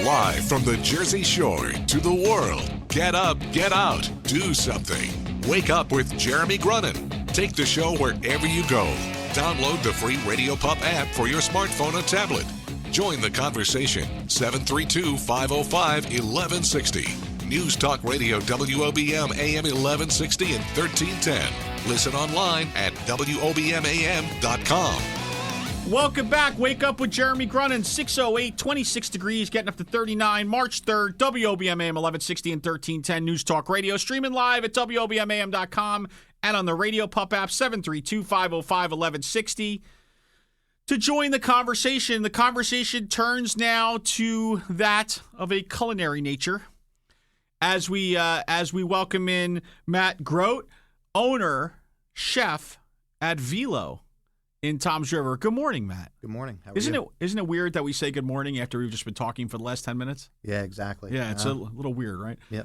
Live from the Jersey Shore to the world. Get up, get out, do something. Wake up with Jeremy Grunin. Take the show wherever you go. Download the free Radio Pup app for your smartphone or tablet. Join the conversation. 732-505-1160. News Talk Radio WOBM AM 1160 and 1310. Listen online at WOBMAM.com. Welcome back. Wake up with Jeremy Grunin. 608, 26 degrees, getting up to 39. March 3rd, WOBM AM 1160 and 1310 News Talk Radio. Streaming live at WOBMAM.com and on the Radio Pup app, 732-505-1160. To join the conversation turns now to that of a culinary nature as we welcome in Matt Grote, owner, chef at Velo in Toms River. Good morning, Matt. Good morning. How are you? Isn't it weird that we say good morning after we've just been talking for the last 10 minutes? Yeah, exactly. Yeah, it's a little weird, right? Yeah.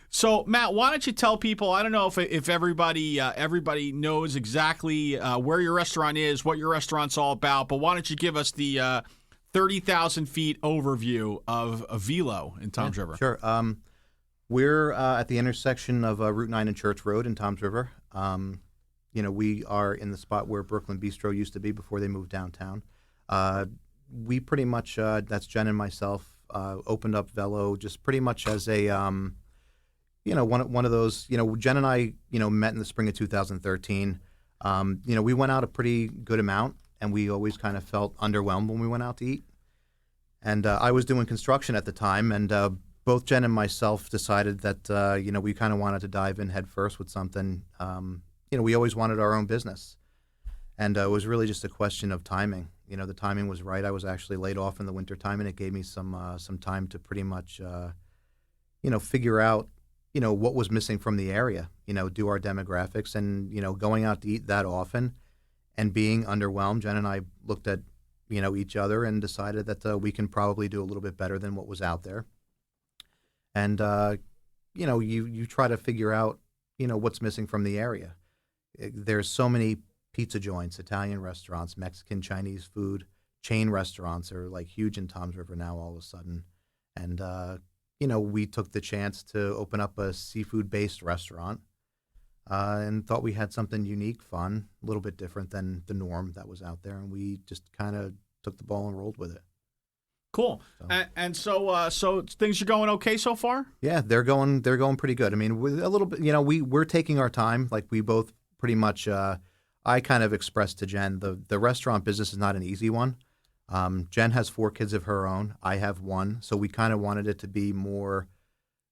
So, Matt, why don't you tell people, I don't know if everybody knows exactly where your restaurant is, what your restaurant's all about, but why don't you give us the 30,000 feet overview of Velo in Toms River? Sure. We're at the intersection of Route 9 and Church Road in Toms River. We are in the spot where Brooklyn Bistro used to be before they moved downtown. We pretty much, that's Jen and myself, opened up Velo just pretty much as a, one of those, Jen and I, met in the spring of 2013. We went out a pretty good amount, and we always kind of felt underwhelmed when we went out to eat. And I was doing construction at the time, and both Jen and myself decided that, we kind of wanted to dive in head first with something. We always wanted our own business. And it was really just a question of timing. The timing was right. I was actually laid off in the wintertime, and it gave me some time to pretty much, figure out, what was missing from the area, do our demographics. And, going out to eat that often and being underwhelmed, Jen and I looked at, each other and decided that we can probably do a little bit better than what was out there. And, you try to figure out, what's missing from the area. There's so many pizza joints, Italian restaurants, Mexican, Chinese food, chain restaurants are like huge in Toms River now all of a sudden. And, we took the chance to open up a seafood-based restaurant and thought we had something unique, fun, a little bit different than the norm that was out there. And we just kind of took the ball and rolled with it. Cool. So things are going okay so far? Yeah, they're going pretty good. I mean, with a little bit, we're taking our time. Like we both pretty much, I kind of expressed to Jen, the restaurant business is not an easy one. Jen has 4 kids of her own. I have 1. So we kind of wanted it to be more,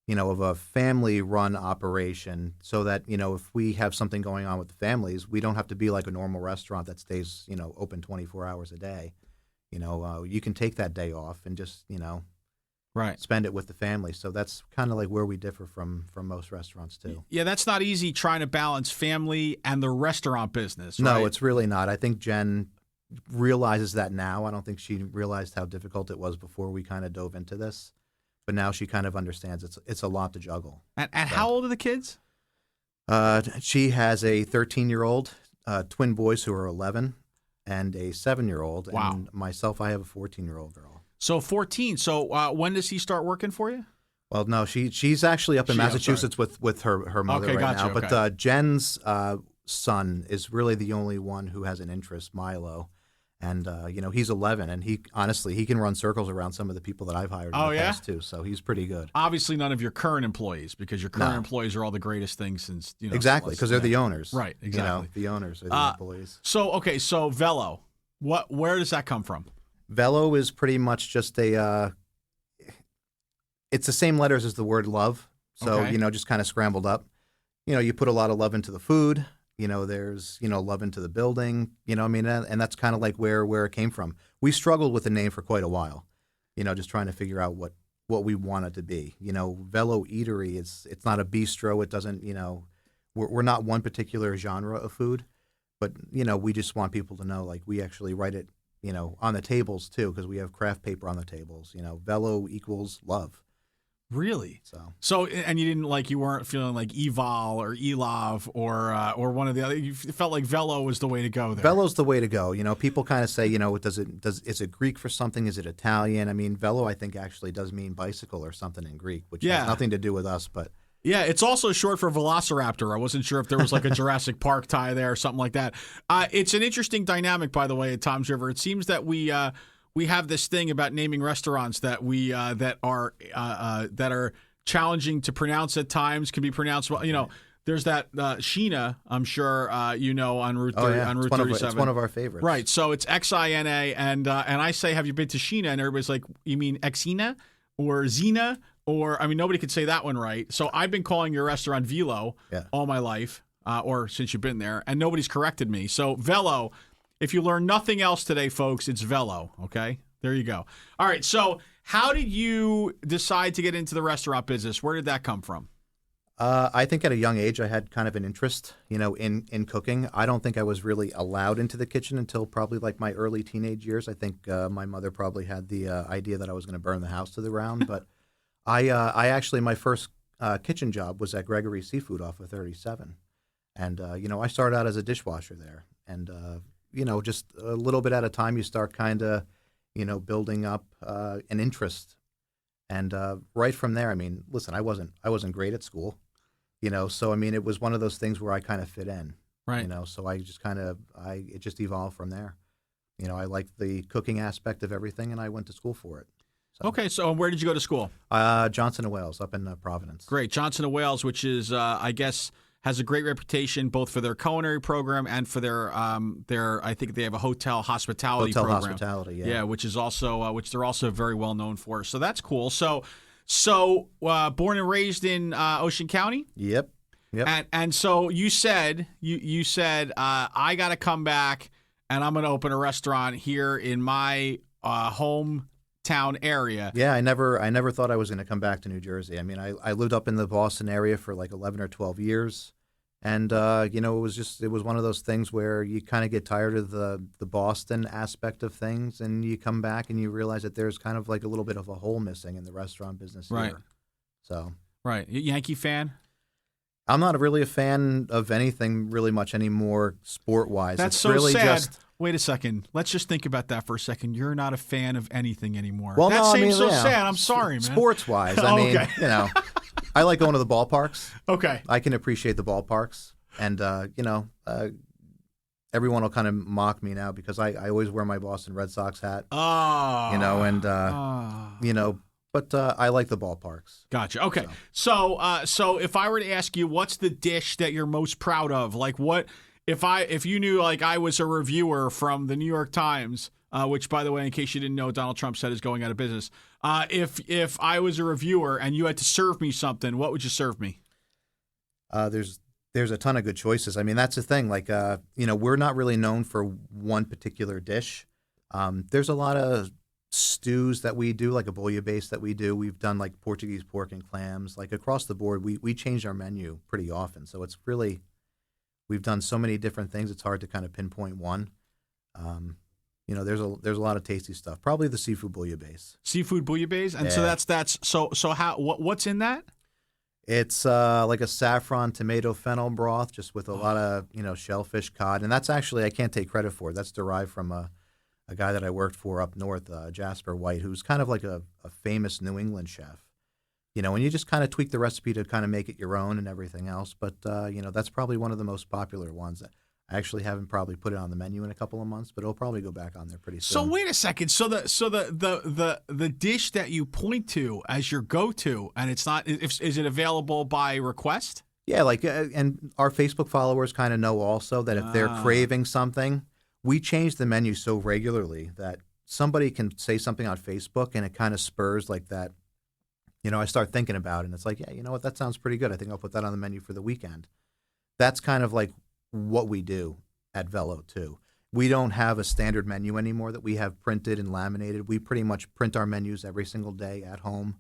of a family-run operation so that, if we have something going on with the families, we don't have to be like a normal restaurant that stays, open 24 hours a day. You can take that day off and just, right, spend it with the family. So that's kind of like where we differ from most restaurants too. Yeah, that's not easy trying to balance family and the restaurant business, right? No, it's really not. I think Jen realizes that now. I don't think she realized how difficult it was before we kind of dove into this. But now she kind of understands it's a lot to juggle. And how old are the kids? She has a 13-year-old, twin boys who are 11, and a 7-year-old. Wow. And myself, I have a 14-year-old girl. So 14. So when does he start working for you? Well, no, she's actually up in Massachusetts with her mother now. Okay. But Jen's son is really the only one who has an interest, Milo. And, he's 11, and he can run circles around some of the people that I've hired in the past, too. So he's pretty good. Obviously, none of your current employees, because your current employees are all the greatest things since, Exactly, because they're the owners. Right, exactly. The owners are the employees. So Velo, where does that come from? Velo is pretty much just it's the same letters as the word love. So, just kind of scrambled up. You put a lot of love into the food. There's, love into the building, and that's kind of like where it came from. We struggled with the name for quite a while, just trying to figure out what we want it to be. Velo Eatery, it's not a bistro. It doesn't, we're not one particular genre of food, but, we just want people to know, like, we actually write it, on the tables too, because we have craft paper on the tables. Velo equals love. Really? So And you weren't feeling like Eval or Elov or one of the other. You felt like Velo was the way to go there. Velo's the way to go. People kind of say, is it Greek for something? Is it Italian? I mean, Velo, I think actually does mean bicycle or something in Greek, which has nothing to do with us, but. Yeah, it's also short for Velociraptor. I wasn't sure if there was like a Jurassic Park tie there or something like that. It's an interesting dynamic, by the way, at Tom's River. It seems that we have this thing about naming restaurants that that are challenging to pronounce at times, can be pronounced well. There's that Sheena, I'm sure on Route 30, on Route 37. It's one of our favorites. Right. So it's Xina, and I say, have you been to Sheena? And everybody's like, you mean Xina or Xena? Or, nobody could say that one right. So I've been calling your restaurant Velo all my life, or since you've been there, and nobody's corrected me. So Velo, if you learn nothing else today, folks, it's Velo, okay? There you go. All right, so how did you decide to get into the restaurant business? Where did that come from? I think at a young age I had kind of an interest, in cooking. I don't think I was really allowed into the kitchen until probably like my early teenage years. I think my mother probably had the idea that I was going to burn the house to the ground, but I actually, my first kitchen job was at Gregory's Seafood off of 37. And, I started out as a dishwasher there. And, just a little bit at a time, you start kind of, building up an interest. And right from there, listen, I wasn't great at school, so, it was one of those things where I kind of fit in. Right. So I just it just evolved from there. I liked the cooking aspect of everything, and I went to school for it. So. Okay, so where did you go to school? Johnson & Wales up in Providence. Great. Johnson & Wales, which is, I guess, has a great reputation both for their culinary program and for their I think they have a hotel hospitality program. Hospitality, yeah. Yeah, which is also, which they're also very well known for. So that's cool. So born and raised in Ocean County? Yep. And so you said, I got to come back and I'm going to open a restaurant here in my hometown area. Yeah, I never thought I was going to come back to New Jersey. I lived up in the Boston area for like 11 or 12 years. And, it was one of those things where you kind of get tired of the Boston aspect of things, and you come back and you realize that there's kind of like a little bit of a hole missing in the restaurant business right. here. So. Right. Yankee fan? I'm not really a fan of anything really much anymore sport-wise. That's it's so really sad. Wait a second. Let's just think about that for a second. You're not a fan of anything anymore. Well, that no, seems so sad. I'm sorry, man. Sports-wise, Okay. I like going to the ballparks. Okay. I can appreciate the ballparks. And, everyone will kind of mock me now because I always wear my Boston Red Sox hat. Oh. But I like the ballparks. Gotcha. Okay. So if I were to ask you, what's the dish that you're most proud of? Like what, if you knew like I was a reviewer from the New York Times, which by the way, in case you didn't know, Donald Trump said is going out of business. If I was a reviewer and you had to serve me something, what would you serve me? There's a ton of good choices. That's the thing. Like, we're not really known for one particular dish. There's a lot of stews that we do, like a bouillabaisse that we do. We've done like Portuguese pork and clams. Like across the board, we change our menu pretty often. So it's really, we've done so many different things. It's hard to kind of pinpoint one. There's a lot of tasty stuff. Probably the seafood bouillabaisse. Seafood bouillabaisse, and yeah. so what's in that? It's like a saffron tomato fennel broth, just with a lot of shellfish, cod, and that's actually I can't take credit for it. That's derived from a guy that I worked for up north, Jasper White, who's kind of like a famous New England chef. And you just kind of tweak the recipe to kind of make it your own and everything else. But that's probably one of the most popular ones. I actually haven't probably put it on the menu in a couple of months, but it'll probably go back on there pretty soon. So wait a second. So the dish that you point to as your go-to, and it's not, is it available by request? Yeah, like and our Facebook followers kind of know also that if they're craving something, we change the menu so regularly that somebody can say something on Facebook and it kind of spurs like that. I start thinking about it and it's like, yeah, you know what, that sounds pretty good. I think I'll put that on the menu for the weekend. That's kind of like what we do at Velo too. We don't have a standard menu anymore that we have printed and laminated. We pretty much print our menus every single day at home,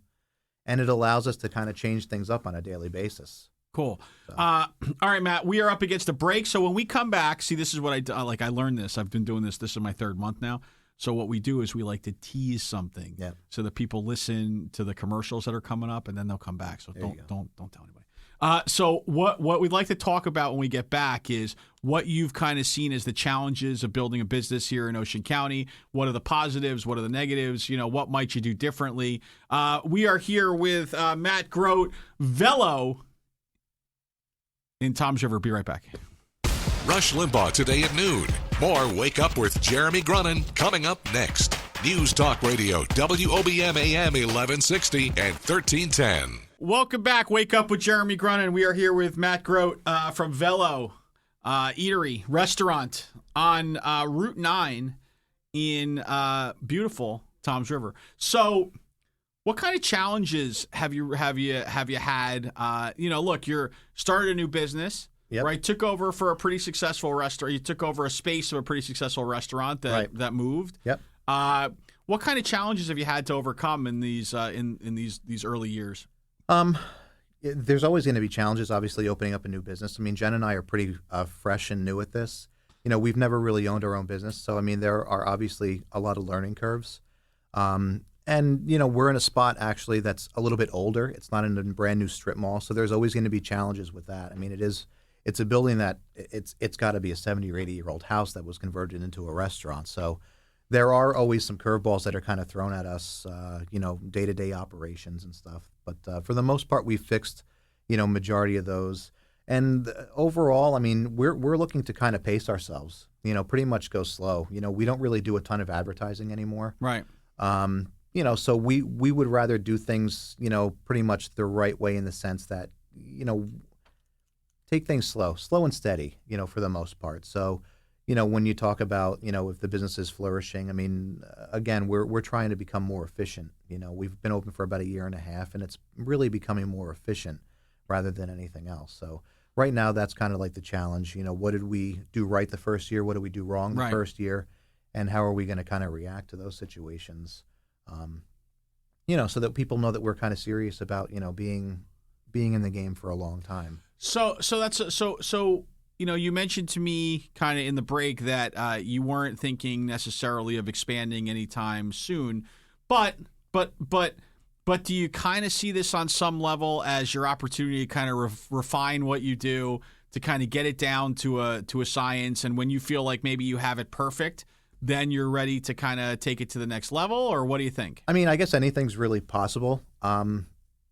and it allows us to kind of change things up on a daily basis. Cool. So. All right, Matt, we are up against a break. So when we come back, see, this is what I learned this. I've been doing this. This is my third month now. So what we do is we like to tease something so that people listen to the commercials that are coming up, and then they'll come back. So don't tell anybody. So what we'd like to talk about when we get back is what you've kind of seen as the challenges of building a business here in Ocean County. What are the positives? What are the negatives? What might you do differently? We are here with Matt Grote, Velo in Toms River. Be right back. Rush Limbaugh today at noon. More Wake Up with Jeremy Grunin coming up next. News Talk Radio, WOBM AM 1160 and 1310. Welcome back. Wake Up with Jeremy Grunin. We are here with Matt Grote from Velo Eatery Restaurant on Route 9 in beautiful Toms River. So, what kind of challenges have you had? Look, you're started a new business, right? Took over for a pretty successful restaurant. You took over a space of a pretty successful restaurant that moved. Yep. What kind of challenges have you had to overcome in these these early years? There's always going to be challenges, obviously, opening up a new business. I mean, Jen and I are pretty fresh and new at this. We've never really owned our own business. So, I mean, there are obviously a lot of learning curves. And, we're in a spot, actually, that's a little bit older. It's not in a brand new strip mall. So there's always going to be challenges with that. I mean, it's a building that it's got to be a 70 or 80-year-old house that was converted into a restaurant. So there are always some curveballs that are kind of thrown at us, day-to-day operations and stuff. But for the most part, we've fixed, majority of those. And overall, I mean, we're looking to kind of pace ourselves, pretty much go slow. We don't really do a ton of advertising anymore. Right. So we would rather do things, pretty much the right way in the sense that, take things slow and steady, for the most part. So, when you talk about, if the business is flourishing, I mean, again, we're trying to become more efficient. We've been open for about 1.5 years, and it's really becoming more efficient rather than anything else. So right now, that's kind of like the challenge. What did we do right the first year? What did we do wrong the first year? And how are we going to kind of react to those situations? So that people know that we're kind of serious about, being in the game for a long time. So you mentioned to me kind of in the break that you weren't thinking necessarily of expanding anytime soon, but do you kind of see this on some level as your opportunity to kind of refine what you do, to kind of get it down to a science, and when you feel like maybe you have it perfect, then you're ready to kind of take it to the next level, or what do you think? I mean, I guess anything's really possible.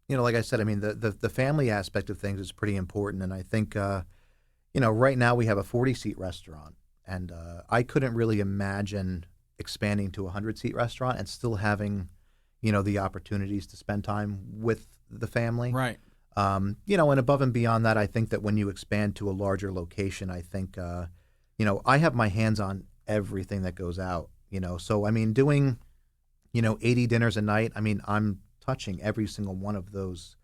Like I said, I mean, the family aspect of things is pretty important, and I think right now we have a 40-seat restaurant, and I couldn't really imagine expanding to a 100-seat restaurant and still having, the opportunities to spend time with the family. Right. And above and beyond that, I think that when you expand to a larger location, I think, I have my hands on everything that goes out, So, I mean, doing, 80 dinners a night, I mean, I'm touching every single one of those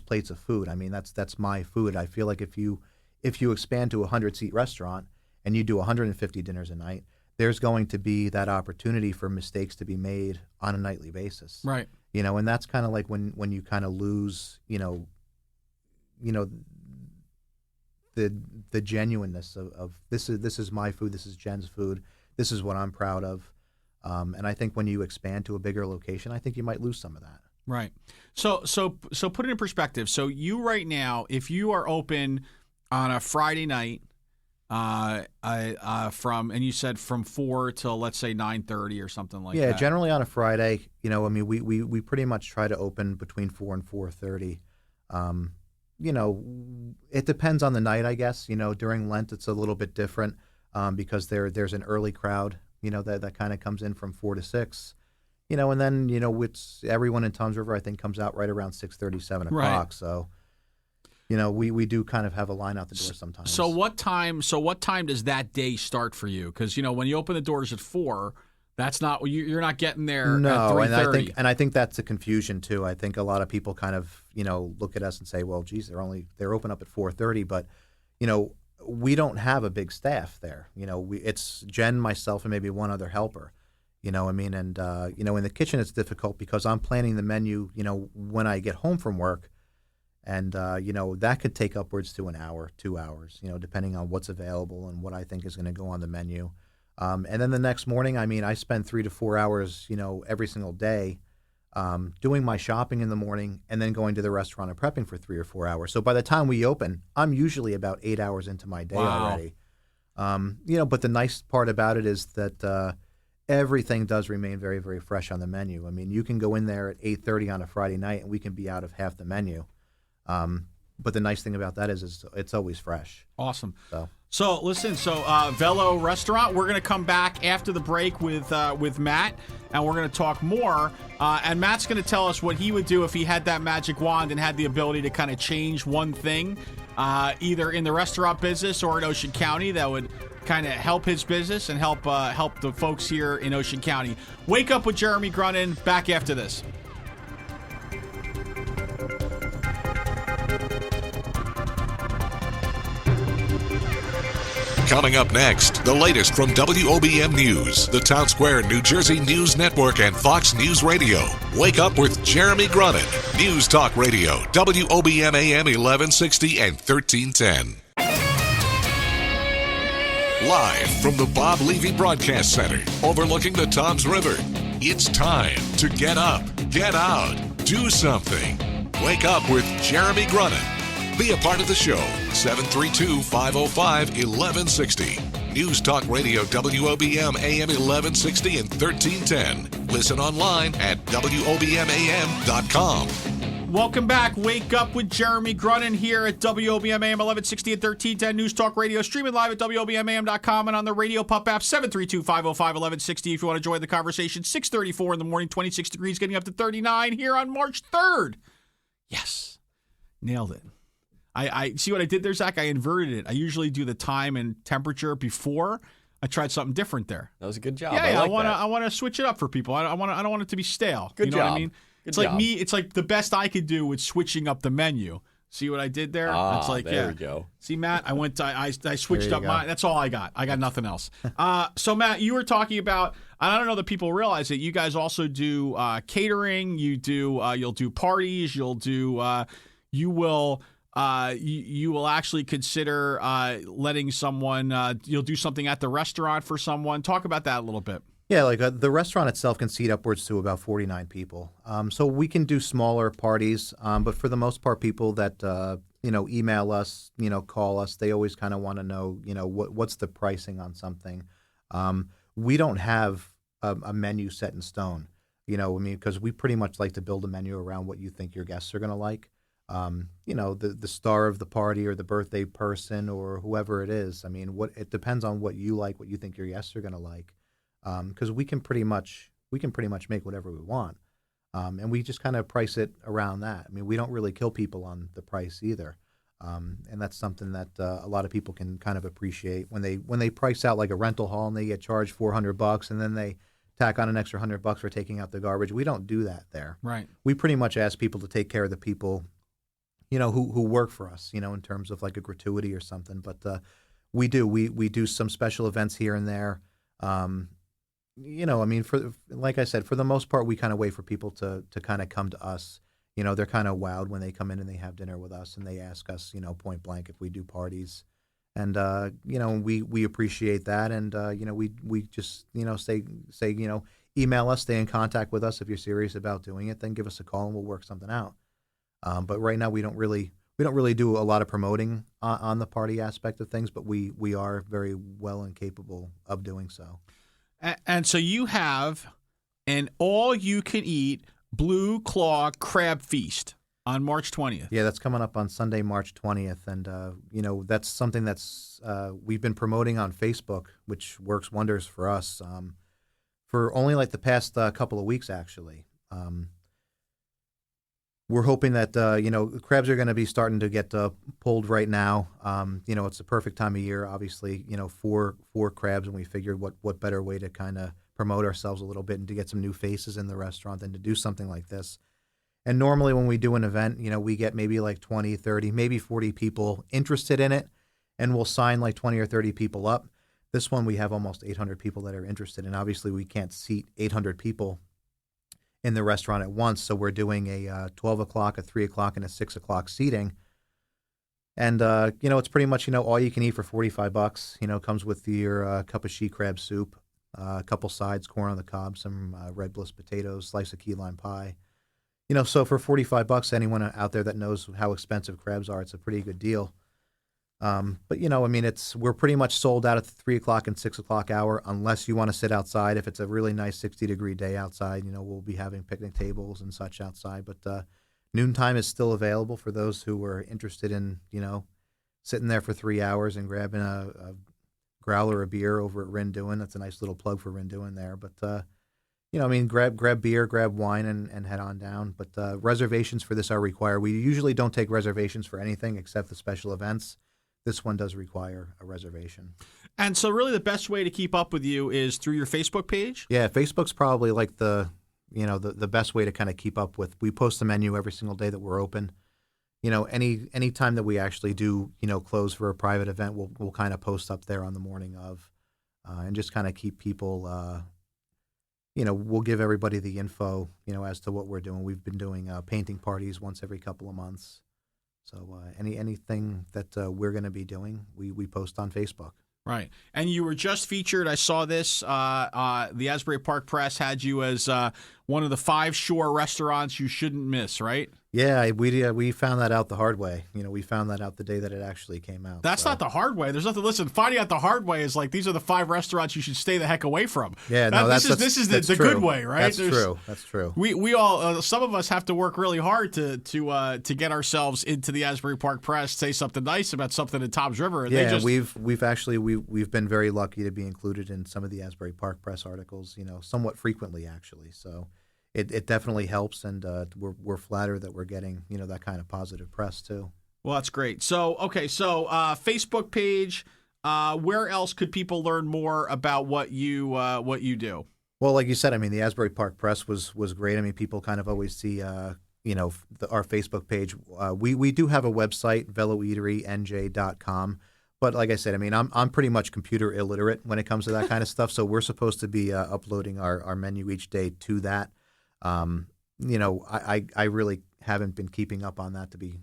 plates of food. I mean, that's my food. I feel like if you expand to a 100-seat restaurant and you do 150 dinners a night, there's going to be that opportunity for mistakes to be made on a nightly basis. Right. And that's kind of like when you kind of lose, the genuineness of this is my food, this is Jen's food, this is what I'm proud of. And I think when you expand to a bigger location, I think you might lose some of that. Right. So put it in perspective. So you right now, if you are open on a Friday night, and you said from 4 till let's say 9:30 or something like that. Yeah, generally on a Friday, I mean, we pretty much try to open between 4 and 4:30. It depends on the night, I guess. During Lent, it's a little bit different because there's an early crowd, that kind of comes in from 4 to 6. And then, it's everyone in Toms River, I think, comes out right around 6:30, 7 o'clock. Right. So, we do kind of have a line out the door sometimes. So what time does that day start for you? Because, when you open the doors at 4, that's not, you're not getting there at 3:30. And I think that's a confusion too. I think a lot of people kind of, look at us and say, well, geez, they're open up at 4:30, but, we don't have a big staff there. It's Jen, myself, and maybe one other helper. And in the kitchen it's difficult because I'm planning the menu, when I get home from work, and that could take upwards to an hour, 2 hours, depending on what's available and what I think is going to go on the menu. And then the next morning, I mean, I spend 3 to 4 hours, every single day doing my shopping in the morning and then going to the restaurant and prepping for 3 or 4 hours. So by the time we open, I'm usually about 8 hours into my day already. But the nice part about it is that everything does remain very, very fresh on the menu. I mean, you can go in there at 8:30 on a Friday night and we can be out of half the menu. But the nice thing about that is it's always fresh. Awesome. So listen, Velo Restaurant, we're going to come back after the break with Matt, and we're going to talk more. And Matt's going to tell us what he would do if he had that magic wand and had the ability to kind of change one thing, either in the restaurant business or in Ocean County, that would kind of help his business and help the folks here in Ocean County. Wake Up with Jeremy Grunin, back after this. Coming up next, the latest from WOBM News, the Town Square, New Jersey News Network, and Fox News Radio. Wake Up with Jeremy Grunin. News Talk Radio, WOBM AM 1160 and 1310. Live from the Bob Levy Broadcast Center, overlooking the Toms River. It's time to get up, get out, do something. Wake Up with Jeremy Grunin. Be a part of the show, 732-505-1160. News Talk Radio, WOBM AM 1160 and 1310. Listen online at WOBMAM.com. Welcome back. Wake Up with Jeremy Grunin here at WOBM AM 1160 and 1310 News Talk Radio, streaming live at WOBMAM.com and on the Radio Pup app, 732-505-1160 if you want to join the conversation. 6:34 in the morning, 26 degrees, getting up to 39 here on March 3rd. Yes. Nailed it. I see what I did there, Zach? I inverted it. I usually do the time and temperature before. I tried something different there. That was a good job. Yeah, I want to switch it up for people. I don't want it to be stale. Good you know job. what I mean? It's like me. It's like the best I could do with switching up the menu. See what I did there? It's like, there we go. See, Matt, I switched up mine. That's all I got. I got nothing else. So, Matt, you were talking about, I don't know that people realize that you guys also do catering. You'll do parties. You will actually consider letting someone, you'll do something at the restaurant for someone. Talk about that a little bit. Yeah, like the restaurant itself can seat upwards to about 49 people. So we can do smaller parties, but for the most part, people that email us, call us, they always kind of want to know, what's the pricing on something. We don't have a menu set in stone, because we pretty much like to build a menu around what you think your guests are going to like. The star of the party or the birthday person or whoever it is. I mean, it depends on what you like, what you think your guests are going to like. Because we can pretty much make whatever we want, and we just kind of price it around that. I mean, we don't really kill people on the price either, and that's something that a lot of people can kind of appreciate when they price out like a rental hall and they get charged $400 and then they tack on an extra $100 for taking out the garbage. We don't do that there. Right. We pretty much ask people to take care of the people, who work for us, in terms of like a gratuity or something. But we do some special events here and there. Like I said, for the most part, we kind of wait for people to kind of come to us. They're kind of wowed when they come in and they have dinner with us and they ask us, point blank if we do parties. And, we appreciate that. And, we just, say, email us, stay in contact with us. If you're serious about doing it, then give us a call and we'll work something out. But right now we don't really do a lot of promoting on the party aspect of things, but we are very well and capable of doing so. And so you have an all-you-can-eat Blue Claw Crab Feast on March 20th. Yeah, that's coming up on Sunday, March 20th. And, that's something that's we've been promoting on Facebook, which works wonders for us for only like the past couple of weeks, actually. We're hoping that, crabs are going to be starting to get pulled right now. It's the perfect time of year, obviously, for crabs. And we figured what better way to kind of promote ourselves a little bit and to get some new faces in the restaurant than to do something like this. And normally when we do an event, we get maybe like 20, 30, maybe 40 people interested in it. And we'll sign like 20 or 30 people up. This one, we have almost 800 people that are interested. And obviously we can't seat 800 people in the restaurant at once, so we're doing a 12 o'clock, a 3 o'clock, and a 6 o'clock seating. And it's pretty much all you can eat for $45. Comes with your cup of she crab soup, a couple sides, corn on the cob, some red bliss potatoes, slice of key lime pie. So for $45, anyone out there that knows how expensive crabs are, it's a pretty good deal. But we're pretty much sold out at the 3 o'clock and 6 o'clock hour, unless you want to sit outside. If it's a really nice 60-degree day outside, we'll be having picnic tables and such outside. But noontime is still available for those who are interested in, sitting there for 3 hours and grabbing a growler of beer over at Rinduin. That's a nice little plug for Rinduin there. But grab beer, grab wine, and head on down. But reservations for this are required. We usually don't take reservations for anything except the special events. This one does require a reservation. And so really the best way to keep up with you is through your Facebook page? Yeah, Facebook's probably like the best way to kind of keep up with. We post the menu every single day that we're open. Any time that we actually do, close for a private event, we'll kind of post up there on the morning of, and just kind of keep people, we'll give everybody the info, as to what we're doing. We've been doing painting parties once every couple of months. So anything that we're going to be doing, we post on Facebook. Right. And you were just featured, I saw this, the Asbury Park Press had you as one of the 5 shore restaurants you shouldn't miss, right? Yeah, we found that out the hard way. We found that out the day that it actually came out. That's not the hard way. There's nothing. Listen, finding out the hard way is like these are the 5 restaurants you should stay the heck away from. Yeah, this is the good way, right? That's true. We all some of us have to work really hard to get ourselves into the Asbury Park Press, say something nice about something in Toms River. And yeah, we've been very lucky to be included in some of the Asbury Park Press articles. Somewhat frequently actually. So. It definitely helps, and we're flattered that we're getting that kind of positive press too. Well, that's great. So Facebook page. Where else could people learn more about what you do? Well, like you said, the Asbury Park Press was great. People kind of always see our Facebook page. We do have a website, veloeaterynj.com. But like I said, I'm pretty much computer illiterate when it comes to that kind of stuff. So we're supposed to be uploading our menu each day to that. I really haven't been keeping up on that, to be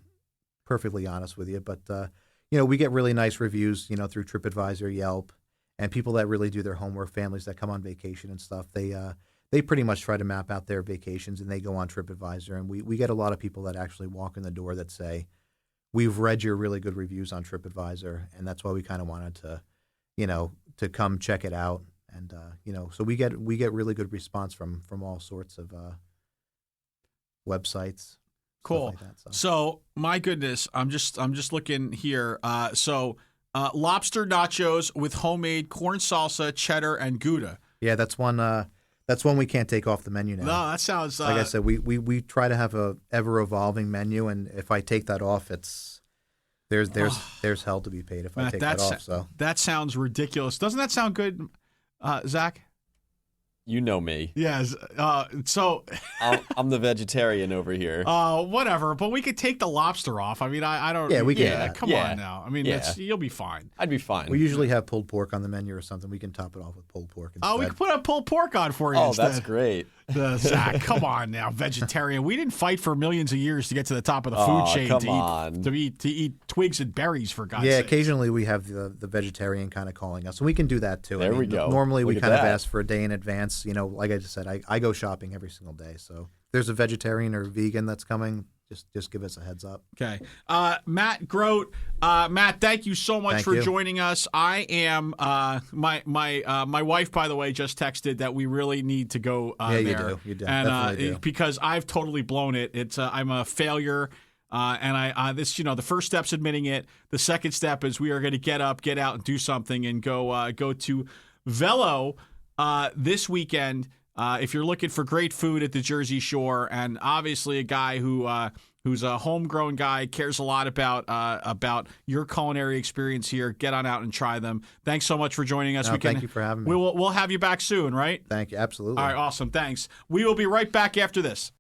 perfectly honest with you. But, we get really nice reviews, through TripAdvisor, Yelp, and people that really do their homework, families that come on vacation and stuff. They pretty much try to map out their vacations, and they go on TripAdvisor. And we get a lot of people that actually walk in the door that say, we've read your really good reviews on TripAdvisor, and that's why we kind of wanted to come check it out. And so we get really good response from all sorts of websites. Cool. Like that, so my goodness, I'm just looking here. Lobster Nachos with homemade corn salsa, cheddar, and Gouda. Yeah, that's one we can't take off the menu now. No, that sounds like I said. We try to have a ever evolving menu, and if I take that off, there's hell to be paid if I take that off. So that sounds ridiculous. Doesn't that sound good? Zach? You know me. Yes. So I'm the vegetarian over here. Whatever. But we could take the lobster off. I don't. Yeah, we can. Yeah, come on now. You'll be fine. I'd be fine. We usually have pulled pork on the menu or something. We can top it off with pulled pork instead. Oh, we can put a pulled pork on for you. Oh, instead. That's great. Zach, come on now, vegetarian. We didn't fight for millions of years to get to the top of the food chain to eat twigs and berries, for God's sake. Yeah, occasionally we have the vegetarian kind of calling us, and we can do that too. There we go. Normally we kind of ask for a day in advance. Like I just said, I go shopping every single day. So if there's a vegetarian or vegan that's coming, just give us a heads up. Okay. Matt Grote. Matt, thank you so much for joining us. I am my wife, by the way, just texted that we really need to go there. You do. And definitely do. Because I've totally blown it. It's I'm a failure. And the first step's admitting it. The second step is we are going to get up, get out, and do something, and go to Velo this weekend. If you're looking for great food at the Jersey Shore, and obviously a guy who's a homegrown guy, cares a lot about your culinary experience here, get on out and try them. Thanks so much for joining us. Thank you for having me. We'll have you back soon, right? Thank you. Absolutely. All right, awesome. Thanks. We will be right back after this.